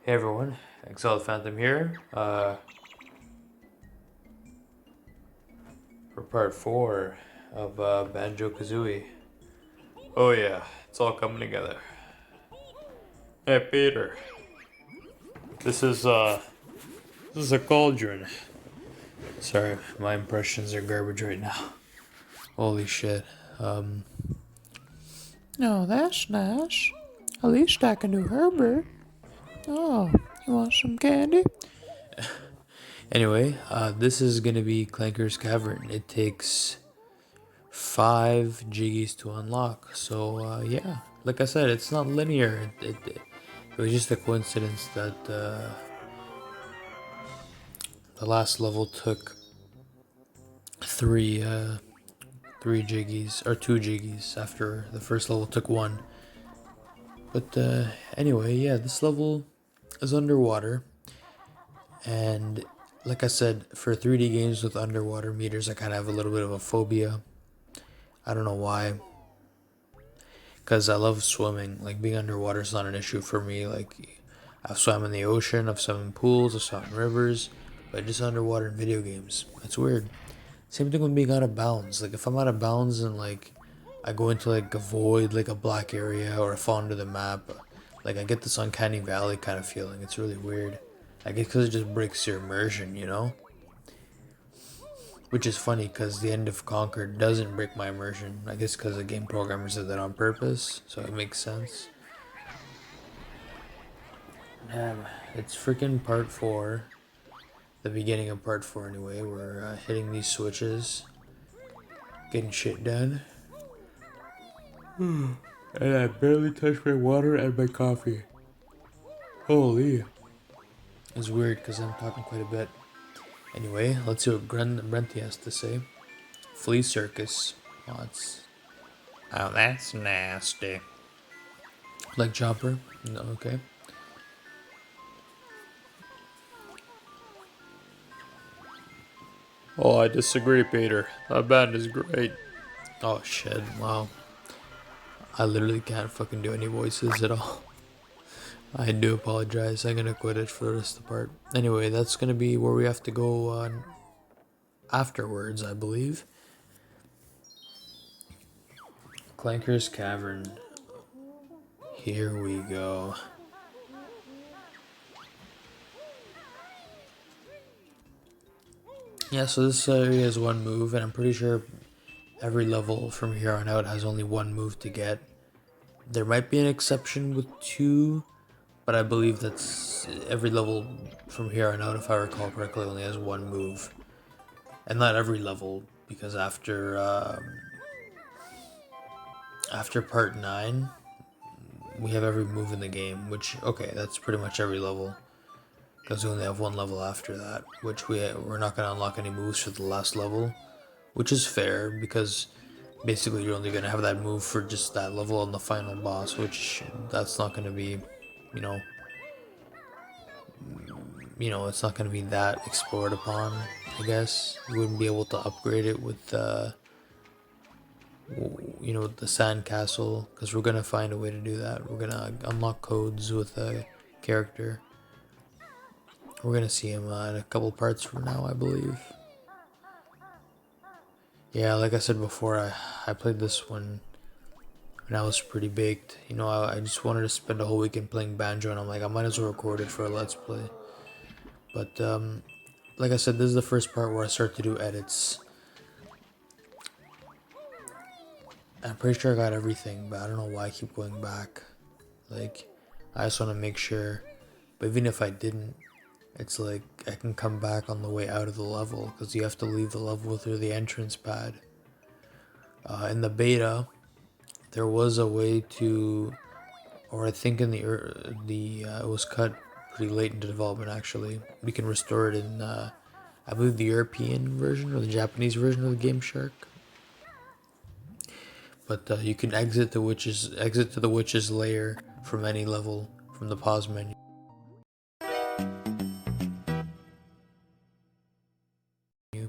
Hey everyone, Exiled Phantom here, for part 4 of Banjo Kazooie. Oh yeah, it's all coming together. Hey Peter, this is a cauldron. Sorry, my impressions are garbage right now. Holy shit. Um, Oh, that's nice. At least I can do Herbert. Oh, you want some candy? anyway, this is gonna be Clanker's Cavern. It takes 5 jiggies to unlock, so yeah. Like I said, it's not linear. It was just a coincidence that the last level took three uh, three jiggies or 2 jiggies after the first level took one. But anyway, yeah, this level is underwater, and like I said, for 3D games with underwater meters, I kind of have a little bit of a phobia. I don't know why, because I love swimming. Like being underwater is not an issue for me. Like I've swam in the ocean, I've swum in pools, I've swum in rivers, but just underwater in video games, it's weird. Same thing with being out of bounds. Like if I'm out of bounds and like I go into like a void, like a black area, or I fall into the map, like I get this uncanny valley kind of feeling. It's really weird. I guess because it just breaks your immersion, you know? Which is funny because the end of Conquer doesn't break my immersion. I guess because the game programmers did that on purpose, so it makes sense. Damn, it's freaking part 4. The beginning of part 4 anyway. We're hitting these switches, getting shit done. And I barely touched my water and my coffee. Holy. It's weird because I'm talking quite a bit. Anyway, let's see what Grunty has to say. Flea circus. Oh, that's nasty. Like Chopper? No, okay. Oh, I disagree, Peter. That band is great. Oh shit! Wow. I literally can't fucking do any voices at all. I do apologize. I'm gonna quit it for the rest of the part. Anyway, that's gonna be where we have to go on afterwards, I believe. Clanker's Cavern. Here we go. Yeah, so this area is one move, and I'm pretty sure every level from here on out has only one move to get. There might be an exception with 2, but I believe that's every level from here on out, if I recall correctly, only has one move. And not every level, because after part 9, we have every move in the game, which, okay, that's pretty much every level. Because we only have one level after that, which we're not going to unlock any moves for the last level, which is fair, because basically you're only going to have that move for just that level on the final boss, which that's not going to be, you know, it's not going to be that explored upon, I guess. You wouldn't be able to upgrade it with, the sand castle, because we're going to find a way to do that. We're going to unlock codes with a character. We're going to see him in a couple parts from now, I believe. Yeah, like I said before, I played this one when I was pretty baked. I just wanted to spend a whole weekend playing Banjo, and I'm like, I might as well record it for a Let's Play. But, like I said, this is the first part where I start to do edits. I'm pretty sure I got everything, but I don't know why I keep going back. Like, I just want to make sure. But even if I didn't, it's like I can come back on the way out of the level, because you have to leave the level through the entrance pad. In the beta, there was a way to, or I think in it was cut pretty late into development. Actually, we can restore it in, I believe, the European version or the Japanese version of the Game Shark. But you can exit to the witch's lair from any level from the pause menu.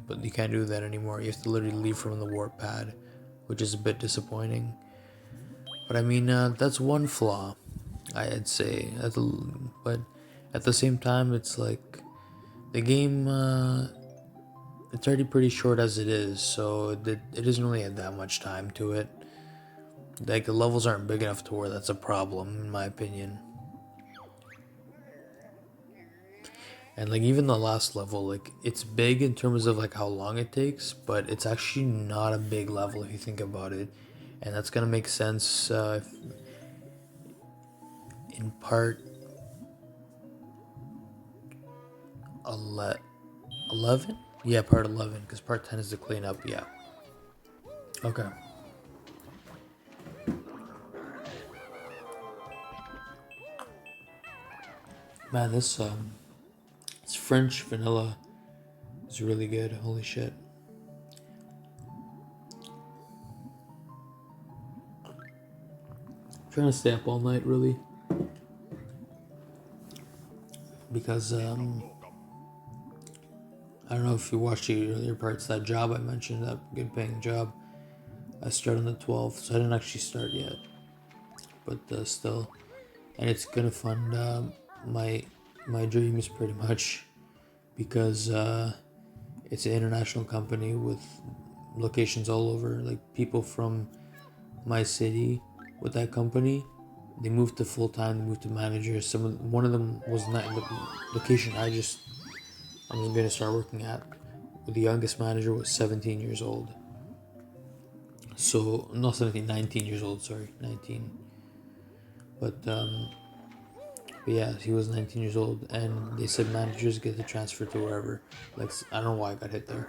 But you can't do that anymore. You have to literally leave from the warp pad, which is a bit disappointing. But I mean, that's one flaw, I'd say. But at the same time, it's like the game. It's already pretty short as it is, so it doesn't really have that much time to it. Like the levels aren't big enough to where that's a problem, in my opinion. And like even the last level, like it's big in terms of like how long it takes, but it's actually not a big level if you think about it, and that's gonna make sense in part 11. Yeah, part 11, because part 10 is the cleanup. Yeah. Okay. Man, this French vanilla is really good. Holy shit. I'm trying to stay up all night, really, because I don't know if you watched the earlier parts. That job I mentioned, that good paying job, I started on the 12th, so I didn't actually start yet. But still, and it's gonna fund my my dreams pretty much, because it's an international company with locations all over. Like people from my city with that company, they moved to full time. They moved to managers. One of them was not in the location I'm gonna start working at. The youngest manager was 17 years old. So not 17, 19 years old. Sorry, 19. But yeah, he was 19 years old, and they said managers get the transfer to wherever. Like I don't know why I got hit there,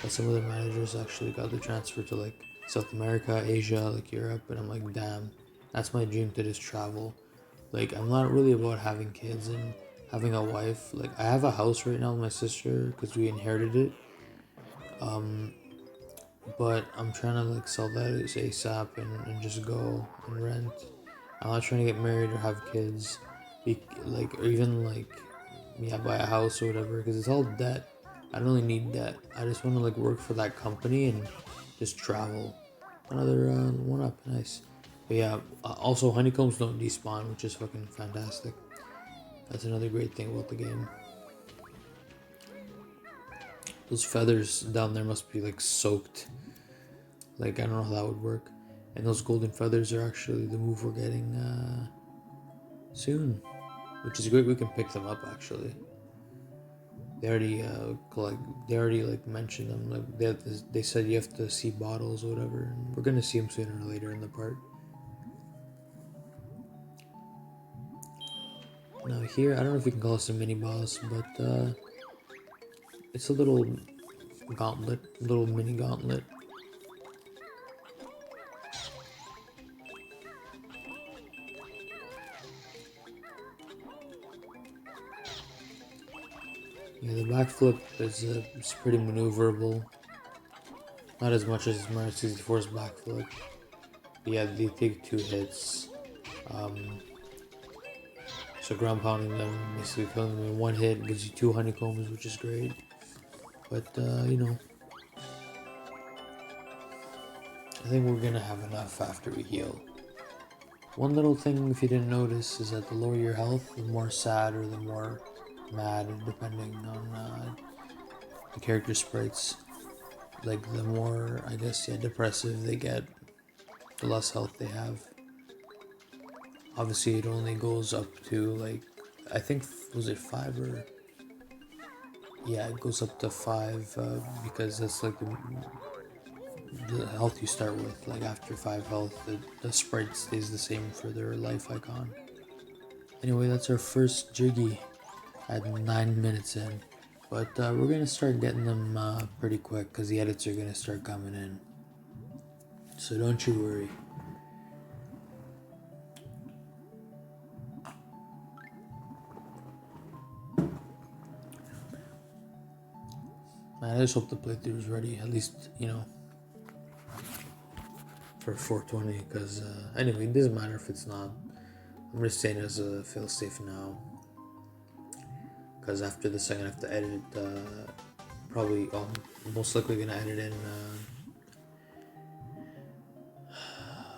but some of the managers actually got the transfer to like South America, Asia, like Europe, and I'm like, damn, that's my dream to just travel. Like I'm not really about having kids and having a wife. Like I have a house right now with my sister because we inherited it, but I'm trying to like sell that ASAP and just go and rent. I'm not trying to get married or have kids, like or even like yeah buy a house or whatever because it's all debt. I don't really need debt. I just want to like work for that company and just travel. Another one up, nice. But yeah, also honeycombs don't despawn, which is fucking fantastic. That's another great thing about the game. Those feathers down there must be like soaked. Like I don't know how that would work. And those golden feathers are actually the move we're getting soon, which is great. We can pick them up actually. They already collect. They already like mentioned them. Like they said you have to see bottles or whatever. And we're gonna see them sooner or later in the part. Now here, I don't know if you can call this a mini boss, but it's a little gauntlet, little mini gauntlet. Yeah, the backflip is pretty maneuverable. Not as much as Mario 64's backflip. But yeah, they take 2 hits. So ground pounding them, basically killing them in 1 hit, gives you 2 honeycombs, which is great. But you know, I think we're gonna have enough after we heal. One little thing, if you didn't notice, is that the lower your health, the more sad or the more mad, depending on the character sprites. Like the more, I guess, yeah, depressive they get, the less health they have. Obviously, it only goes up to like, I think, was it 5 or? Yeah, it goes up to 5 because that's like the health you start with. Like after 5 health, the sprite stays the same for their life icon. Anyway, that's our first Jiggy at 9 minutes in. But we're gonna start getting them pretty quick because the edits are gonna start coming in. So don't you worry. Man, I just hope the playthrough is ready. At least, you know, for 420. Because anyway, it doesn't matter if it's not. I'm just saying it as a failsafe now. Because after this, I'm gonna have to edit. Probably, most likely gonna edit in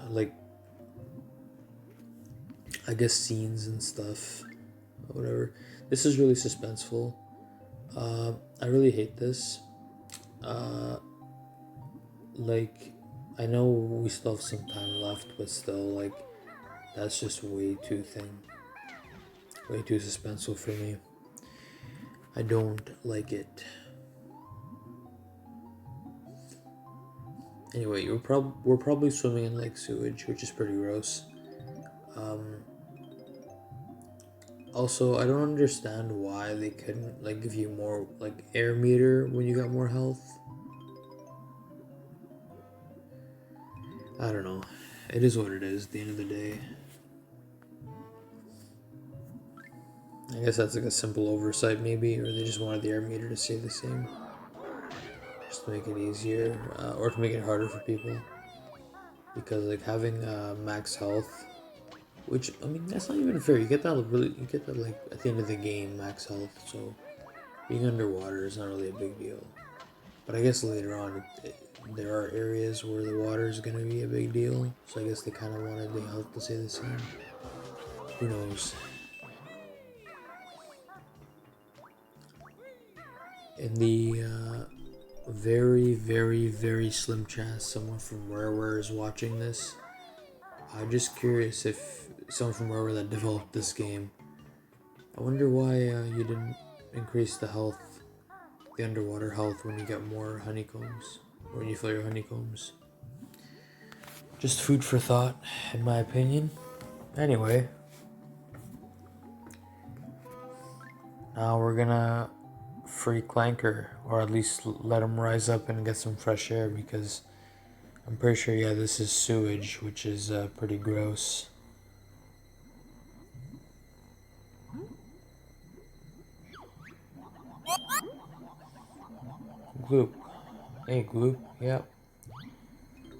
like I guess scenes and stuff, or whatever. This is really suspenseful. I really hate this. Like, I know we still have some time left, but still, like, that's just way too thin. Way too suspenseful for me. I don't like it. Anyway, we're probably swimming in like sewage, which is pretty gross. Also, I don't understand why they couldn't like give you more like air meter when you got more health. I don't know. It is what it is at the end of the day. I guess that's like a simple oversight maybe, or they just wanted the air meter to stay the same. Just to make it easier, or to make it harder for people. Because like having max health, which I mean that's not even fair. You get that like at the end of the game, max health. So being underwater is not really a big deal. But I guess later on, there are areas where the water is gonna be a big deal. So I guess they kind of wanted the health to stay the same. Who knows? In the very, very, very slim chance someone from wherever is watching this, I'm just curious if someone from wherever that developed this game, I wonder why you didn't increase the health, the underwater health when you get more honeycombs, or when you fill your honeycombs. Just food for thought, in my opinion. Anyway, now we're gonna free Clanker, or at least let him rise up and get some fresh air, because I'm pretty sure, yeah, this is sewage, which is pretty gross. Gloop. Hey, Gloop. Yep.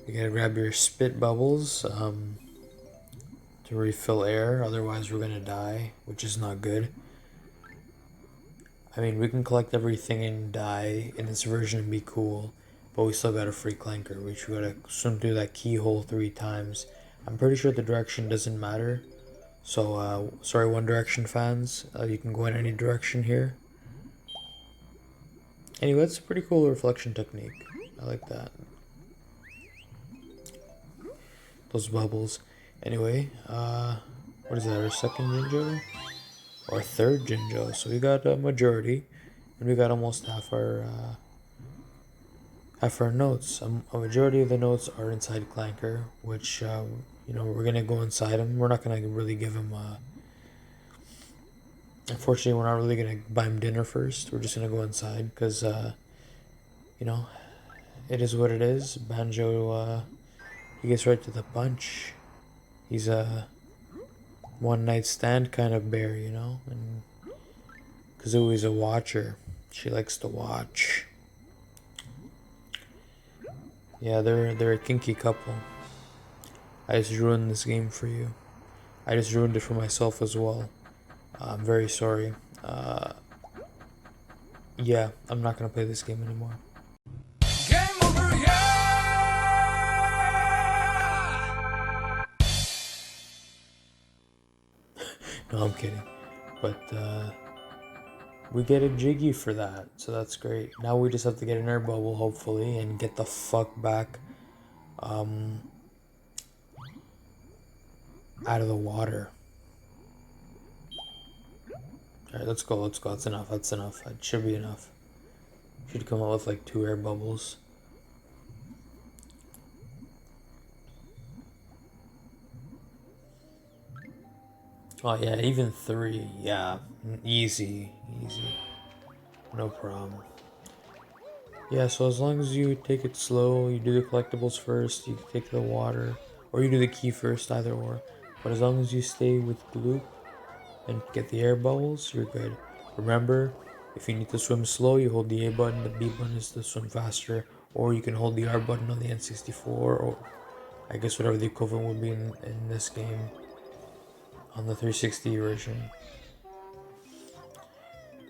You gotta grab your spit bubbles to refill air, otherwise we're gonna die, which is not good. I mean, we can collect everything and die in this version and be cool, but we still got a free Clanker, which we gotta swim through that keyhole 3 times. I'm pretty sure the direction doesn't matter, so sorry One Direction fans, you can go in any direction here. Anyway, it's a pretty cool reflection technique. I like that. Those bubbles. Anyway, what is that, our second Jinjo? Or third Jinjo. So we got a majority, and we got almost half our notes. A majority of the notes are inside Clanker, which, you know, we're gonna go inside him. We're not gonna really give him, unfortunately, we're not really gonna buy him dinner first. We're just gonna go inside, because, you know, it is what it is. Banjo, he gets right to the punch. He's a one-night stand kind of bear, you know? And Kazooie's a watcher. She likes to watch. Yeah, they're a kinky couple. I just ruined this game for you. I just ruined it for myself as well. I'm very sorry. Yeah, I'm not gonna play this game anymore. Game over, yeah! No, I'm kidding. But we get a Jiggy for that, so that's great. Now we just have to get an air bubble, hopefully, and get the fuck back out of the water. Alright, let's go. That's enough. That should be enough. Should come out with like 2 air bubbles. Oh yeah, even 3. Yeah, easy. No problem. Yeah, so as long as you take it slow, you do the collectibles first, you take the water, or you do the key first, either or. But as long as you stay with Gloop and get the air bubbles, you're good. Remember, if you need to swim slow, you hold the A button, the B button is to swim faster, or you can hold the R button on the N64, or I guess whatever the equivalent would be in this game on the 360 version.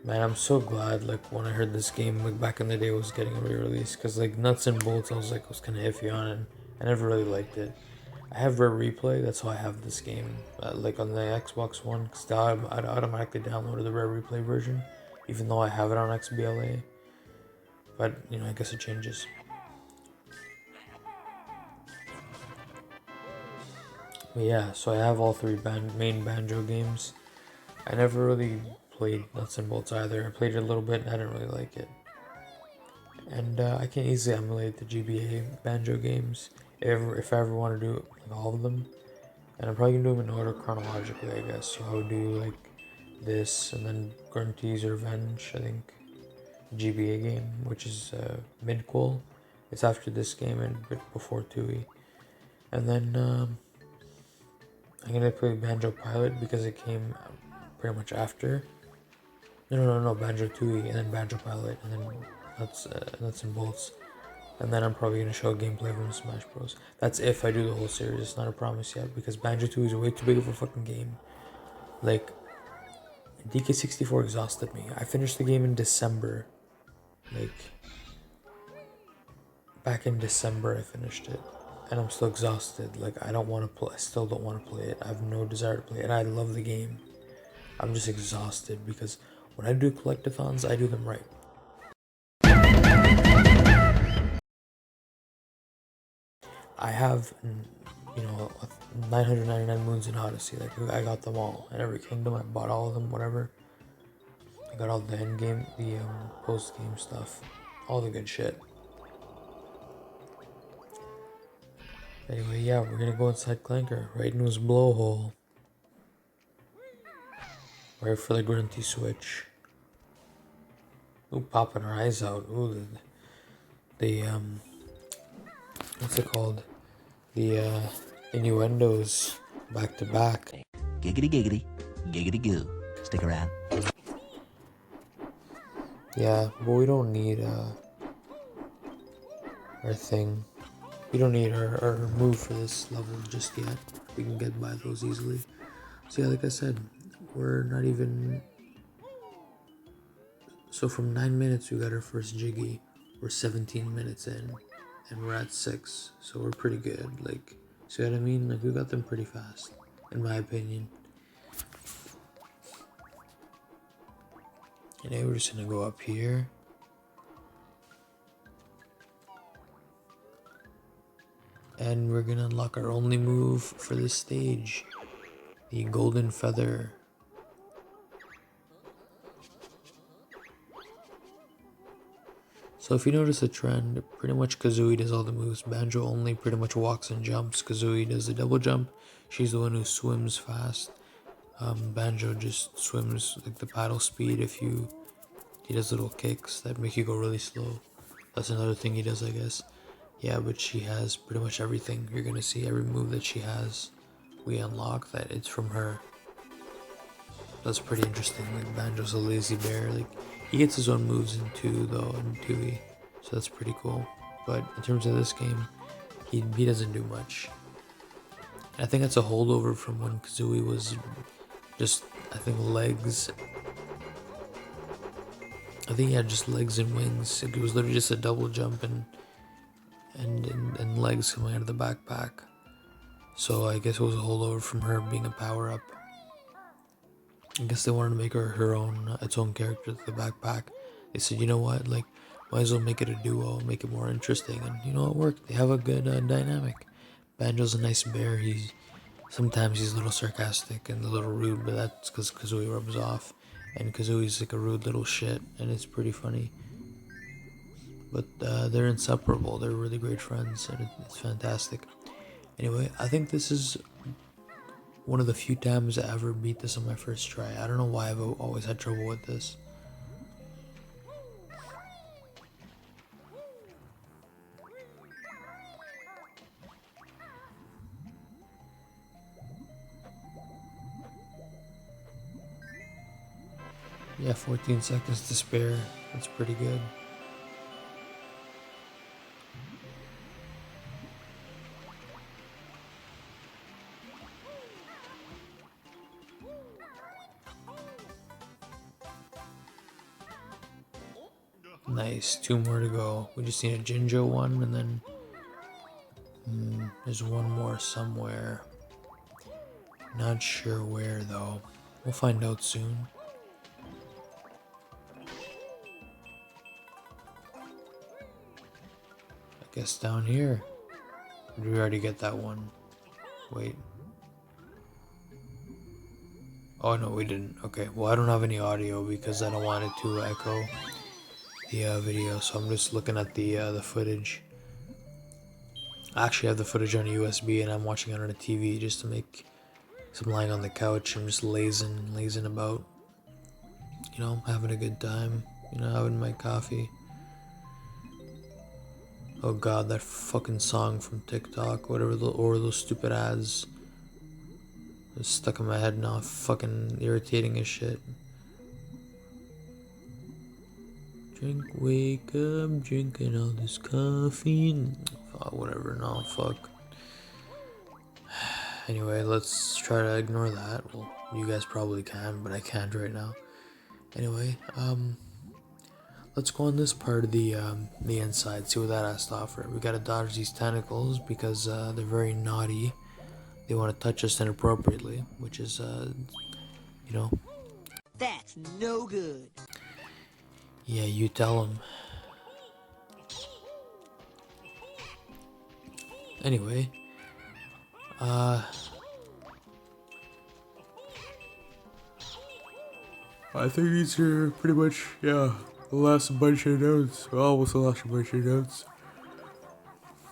Man, I'm so glad, like, when I heard this game, like, back in the day was getting re-released, because, like, Nuts and Bolts, I was kind of iffy on it, I never really liked it. I have Rare Replay. That's how I have this game. Like on the Xbox One, because I automatically downloaded the Rare Replay version, even though I have it on XBLA. But you know, I guess it changes. But yeah, so I have all three main Banjo games. I never really played Nuts and Bolts either. I played it a little bit and I didn't really like it. And I can easily emulate the GBA Banjo games if I ever want to do like all of them. And I'm probably gonna do them in order chronologically, I guess. So I would do like this and then Grunty's Revenge, I think. GBA game, which is Midquel. It's after this game and before Tui. And then I'm gonna play Banjo Pilot because it came pretty much after. No, Banjo Tooie and then Banjo Pilot and then Nuts and Bolts. And then I'm probably gonna show gameplay from Smash Bros. That's if I do the whole series. It's not a promise yet because Banjo Tooie is way too big of a fucking game. Like, DK64 exhausted me. I finished the game in December. Like, back in December I finished it. And I'm still exhausted. Like, I don't want to play. I still don't want to play it. I have no desire to play it. And I love the game. I'm just exhausted because when I do collectathons, I do them right. I have, 999 moons in Odyssey. Like, I got them all. In every kingdom, I bought all of them, whatever. I got all the end game, the post game stuff, all the good shit. Anyway, yeah, we're gonna go inside Clanker, right into his blowhole. Right for the Grunty switch. Ooh, popping her eyes out. Ooh, the what's it called? The innuendos back to back. Giggity giggity, giggity goo. Stick around. Yeah, but we don't need our thing. We don't need our move for this level just yet. We can get by those easily. So yeah, like I said, we're not even... So from 9 minutes we got our first Jiggy. We're 17 minutes in. And we're at 6. So we're pretty good. Like, see what I mean? Like, we got them pretty fast. In my opinion. And now we're just gonna go up here. And we're gonna unlock our only move for this stage. The Golden Feather. So if you notice a trend, pretty much Kazooie does all the moves. Banjo only pretty much walks and jumps. Kazooie does the double jump. She's the one who swims fast. Banjo just swims like the paddle speed. He does little kicks that make you go really slow. That's another thing he does, I guess. Yeah, but she has pretty much everything. You're gonna see every move that she has. We unlock that it's from her. That's pretty interesting. Like, Banjo's a lazy bear. Like, he gets his own moves in 2 though, in 2E. So that's pretty cool. But in terms of this game, he doesn't do much. I think that's a holdover from when Kazooie was just, I think, legs. I think he had just legs and wings. It was literally just a double jump and legs coming out of the backpack. So I guess it was a holdover from her being a power-up. I guess they wanted to make her own, its own character with the backpack. They said, you know what, like, might as well make it a duo, make it more interesting. And you know, it worked. They have a good dynamic. Banjo's a nice bear. Sometimes he's a little sarcastic and a little rude, but that's because Kazooie rubs off. And Kazooie's like a rude little shit, and it's pretty funny. But they're inseparable. They're really great friends, and it's fantastic. Anyway, I think this is one of the few times I ever beat this on my first try. I don't know why I've always had trouble with this. Yeah, 14 seconds to spare. That's pretty good. Nice, 2 more to go. We just need a Jinjo one and then There's one more somewhere. Not sure where though. We'll find out soon. I guess down here. Did we already get that one? Wait. Oh no, we didn't. Okay, well I don't have any audio because I don't want it to echo the video, so I'm just looking at the footage. I actually have the footage on a USB and I'm watching it on a TV just to make. So I'm lying on the couch. I'm just lazing about. You know, having a good time. You know, having my coffee. Oh god, that fucking song from TikTok, whatever, or those stupid ads. It's stuck in my head now, fucking irritating as shit. Drink, wake up, drinking all this coffee. Oh, whatever, no, fuck. Anyway, let's try to ignore that. Well, you guys probably can, but I can't right now. Anyway, let's go on this part of the inside, see what that has to offer. We gotta dodge these tentacles because they're very naughty. They want to touch us inappropriately, which is, you know. That's no good. Yeah, you tell them. Anyway, I think these are pretty much, yeah, the last bunch of notes. Almost the last bunch of notes.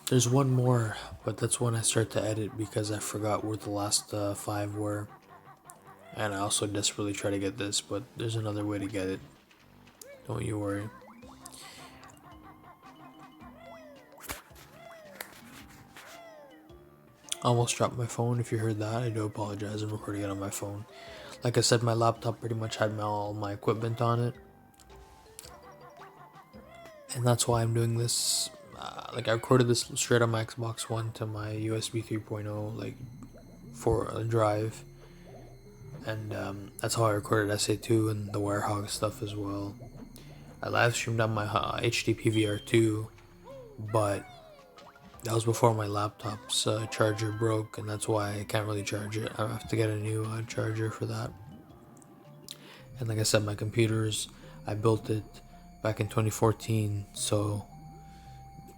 There's one more, but that's when I start to edit because I forgot where the last 5 were. And I also desperately try to get this, but there's another way to get it. Don't you worry. I almost dropped my phone. If you heard that, I do apologize. I'm recording it on my phone. Like I said, my laptop pretty much had all my equipment on it. And that's why I'm doing this. Like I recorded this straight on my Xbox One to my USB 3.0 like for a drive. And that's how I recorded SA2 and the Wirehog stuff as well. I live streamed on my HD PVR2, but that was before my laptop's charger broke, and that's why I can't really charge it. I have to get a new charger for that. And like I said, my computers, I built it back in 2014, so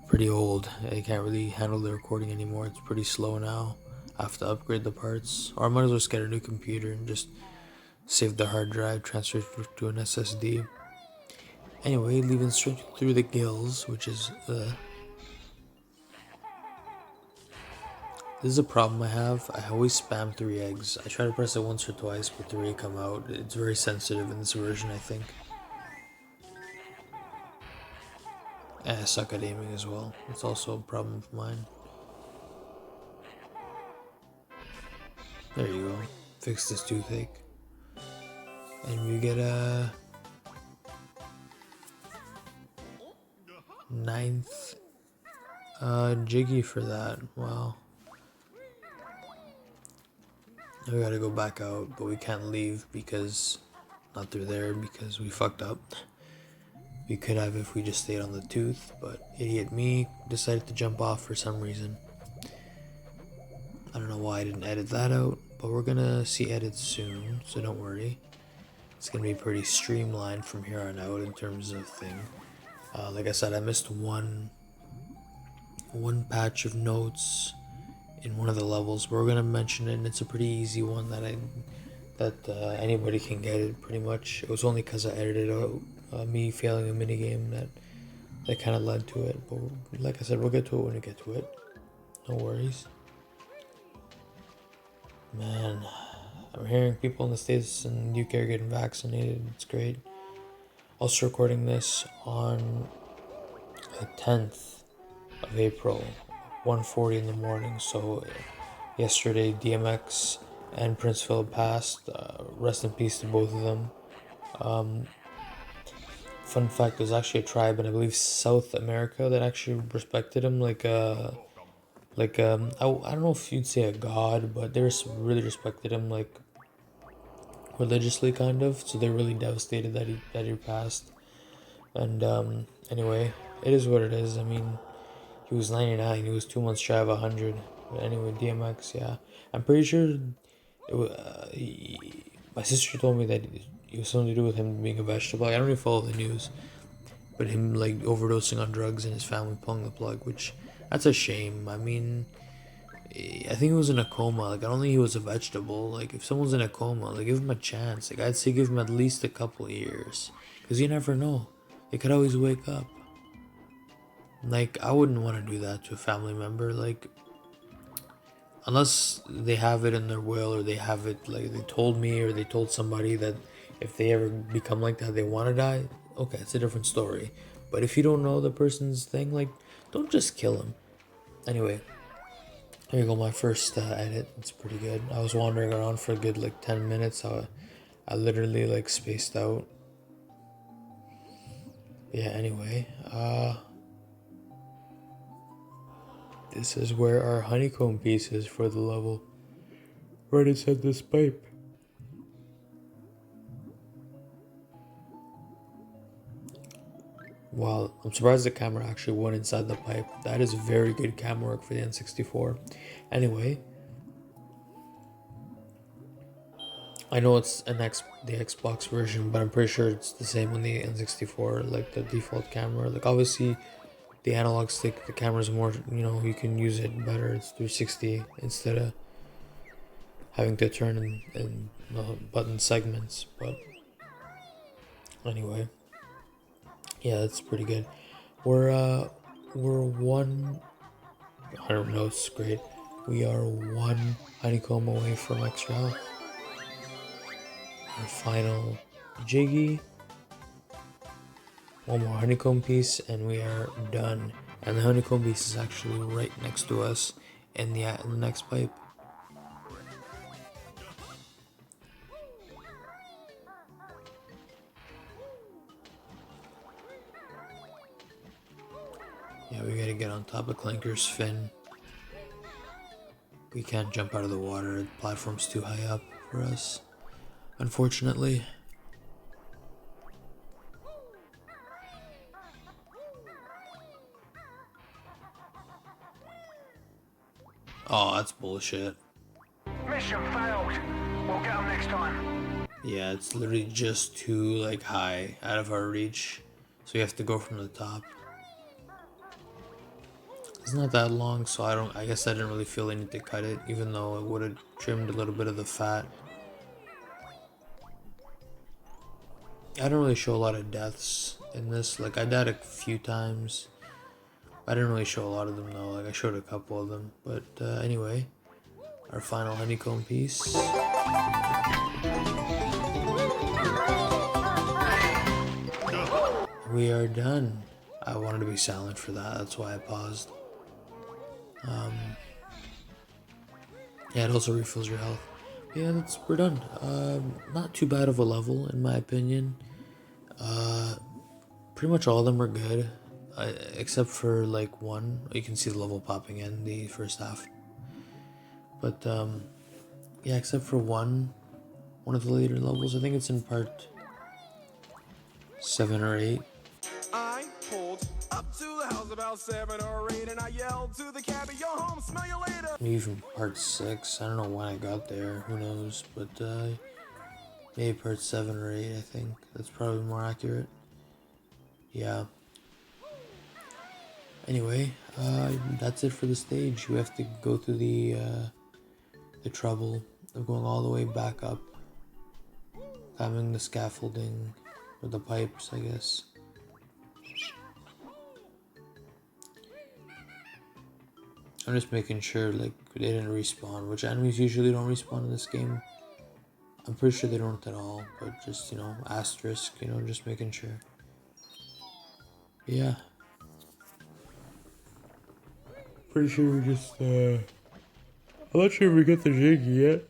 pretty old. I can't really handle the recording anymore. It's pretty slow now. I have to upgrade the parts, or I might as well just get a new computer and just save the hard drive, transfer it to an SSD. Anyway, leaving straight through the gills, which is this is a problem I have. I always spam 3 eggs. I try to press it once or twice, but 3 come out. It's very sensitive in this version, I think. And I suck at aiming as well. It's also a problem of mine. There you go. Fix this toothache. And we get a 9th Jiggy for that. Wow. Now we gotta go back out, but we can't leave because not through there because we fucked up. We could have if we just stayed on the tooth, but idiot me decided to jump off for some reason. I don't know why I didn't edit that out, but we're gonna see edits soon, so don't worry. It's gonna be pretty streamlined from here on out in terms of thing. Like I said, I missed one patch of notes in one of the levels, but we're gonna mention it, and it's a pretty easy one that anybody can get it pretty much. It was only because I edited out me failing a minigame that kind of led to it, but like I said, we'll get to it when we get to it. No worries. Man, I'm hearing people in the States and UK are getting vaccinated. It's great. Also recording this on the 10th of April, 1:40 in the morning. So yesterday DMX and Prince Philip passed. Rest in peace to both of them. Fun fact, there's actually a tribe in I believe South America that actually respected him I don't know if you'd say a god, but they really respected him like religiously kind of. So they're really devastated that he passed. And anyway, it is what it is. I mean, He was 99. He was 2 months shy of 100. But anyway, DMX, yeah. I'm pretty sure it was, my sister told me that it was something to do with him being a vegetable. I don't even follow the news. But him, like, overdosing on drugs and his family pulling the plug, which, that's a shame. I mean, I think he was in a coma. Like, I don't think he was a vegetable. Like, if someone's in a coma, like, give him a chance. Like, I'd say give him at least a couple years. Because you never know. They could always wake up. Like, I wouldn't want to do that to a family member. Like, unless they have it in their will or they have it, like, they told me or they told somebody that if they ever become like that, they want to die. Okay, it's a different story. But if you don't know the person's thing, like, don't just kill him. Anyway, here you go, my first edit. It's pretty good. I was wandering around for a good, like, 10 minutes. I literally, like, spaced out. Yeah, anyway, this is where our honeycomb piece is for the level. Right inside this pipe. Wow, I'm surprised the camera actually went inside the pipe. That is very good camera work for the N64. Anyway, I know it's the Xbox version, but I'm pretty sure it's the same on the N64, like the default camera. Like, obviously, the analog stick, the camera's more, you can use it better. It's 360 instead of having to turn in button segments. But anyway, yeah, that's pretty good. We're one. I don't know. It's great. We are one honeycomb away from extra health. Our final jiggy. One more honeycomb piece and we are done. And the honeycomb piece is actually right next to us in the next pipe. Yeah, we gotta get on top of Clanker's fin. We can't jump out of the water. The platform's too high up for us, unfortunately. Oh, that's bullshit. Mission failed. We'll get them next time. Yeah, it's literally just too, like, high, out of our reach. So we have to go from the top. It's not that long, so I guess I didn't really feel the need to cut it, even though it would have trimmed a little bit of the fat. I don't really show a lot of deaths in this. Like, I died a few times. I didn't really show a lot of them, though. Like, I showed a couple of them. But anyway, our final honeycomb piece. We are done. I wanted to be silent for that. That's why I paused. Yeah, it also refills your health. Yeah, we're done. Not too bad of a level, in my opinion. Pretty much all of them are good. Except for, like, one. You can see the level popping in the first half. But, yeah, except for one of the later levels. I think it's in part 7 or 8. I pulled up to the house about 7 or 8 and I yelled to the cabbie, yo home, smell you later. Maybe even part 6. I don't know when I got there. Who knows? But maybe part 7 or 8, I think. That's probably more accurate. Yeah. Anyway, that's it for the stage. You have to go through the trouble of going all the way back up, climbing the scaffolding, or the pipes, I guess. I'm just making sure, like, they didn't respawn, which enemies usually don't respawn in this game. I'm pretty sure they don't at all, but just, asterisk, just making sure. Yeah. Pretty sure we just, I'm not sure if we get the jiggy yet.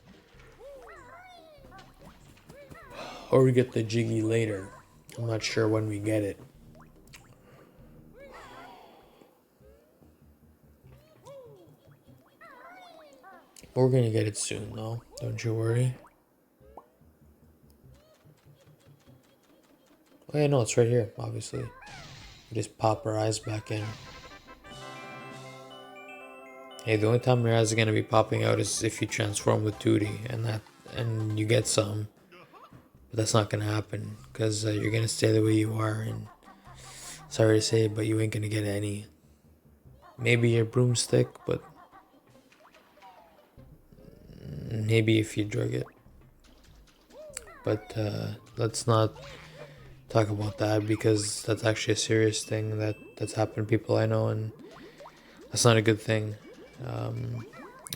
Or we get the jiggy later. I'm not sure when we get it. We're gonna get it soon, though. Don't you worry. Oh yeah, no, it's right here, obviously. We just pop our eyes back in. Hey, the only time your eyes are gonna be popping out is if you transform with Tootie, and you get some. But that's not gonna happen because you're gonna stay the way you are. And sorry to say, but you ain't gonna get any. Maybe your broomstick, but maybe if you drug it. But let's not talk about that because that's actually a serious thing that's happened to people I know, and that's not a good thing.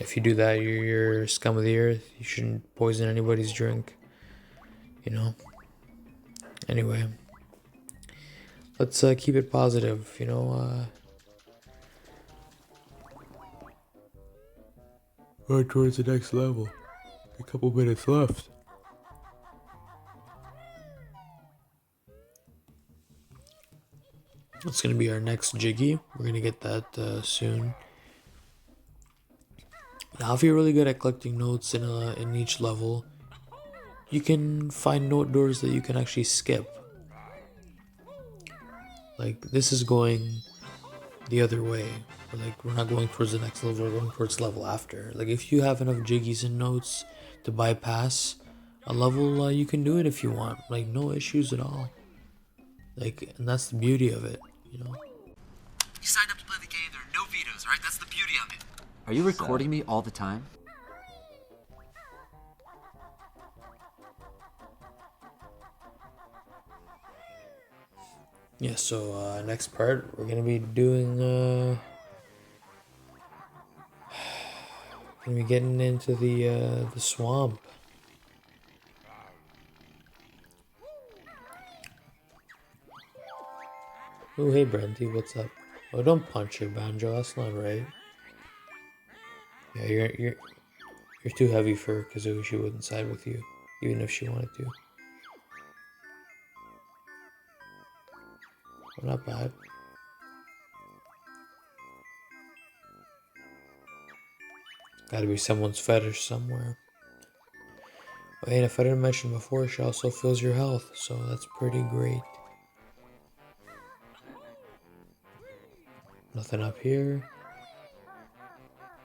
If you do that, you're scum of the earth. You shouldn't poison anybody's drink. You know. Anyway, let's keep it positive. Right towards the next level. A couple minutes left. It's gonna be our next Jiggy. We're gonna get that soon. Now, if you're really good at collecting notes in each level, you can find note doors that you can actually skip. Like this is going the other way. We're not going towards the next level. We're going towards the level after. Like if you have enough Jiggies and notes to bypass a level, you can do it if you want. Like no issues at all. Like, and that's the beauty of it. You signed up to play the game, there are no vetoes, right? That's the beauty of it. Are you recording me all the time? Yeah, so next part we're gonna be doing gonna be getting into the swamp. Oh hey Grunty, what's up? Oh don't punch her, Banjo, that's not right. Yeah, you're too heavy for Kazooie. She wouldn't side with you, even if she wanted to. Well, not bad. Gotta be someone's fetish somewhere. Oh, and if I didn't mention before, she also fills your health, so that's pretty great. Nothing up here.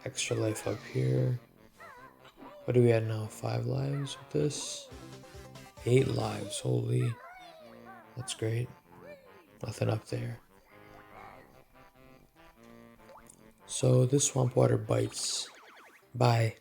Extra life up here. What do we have now? 5 lives with this? 8 lives, holy. That's great. Nothing up there. So this swamp water bites. Bye.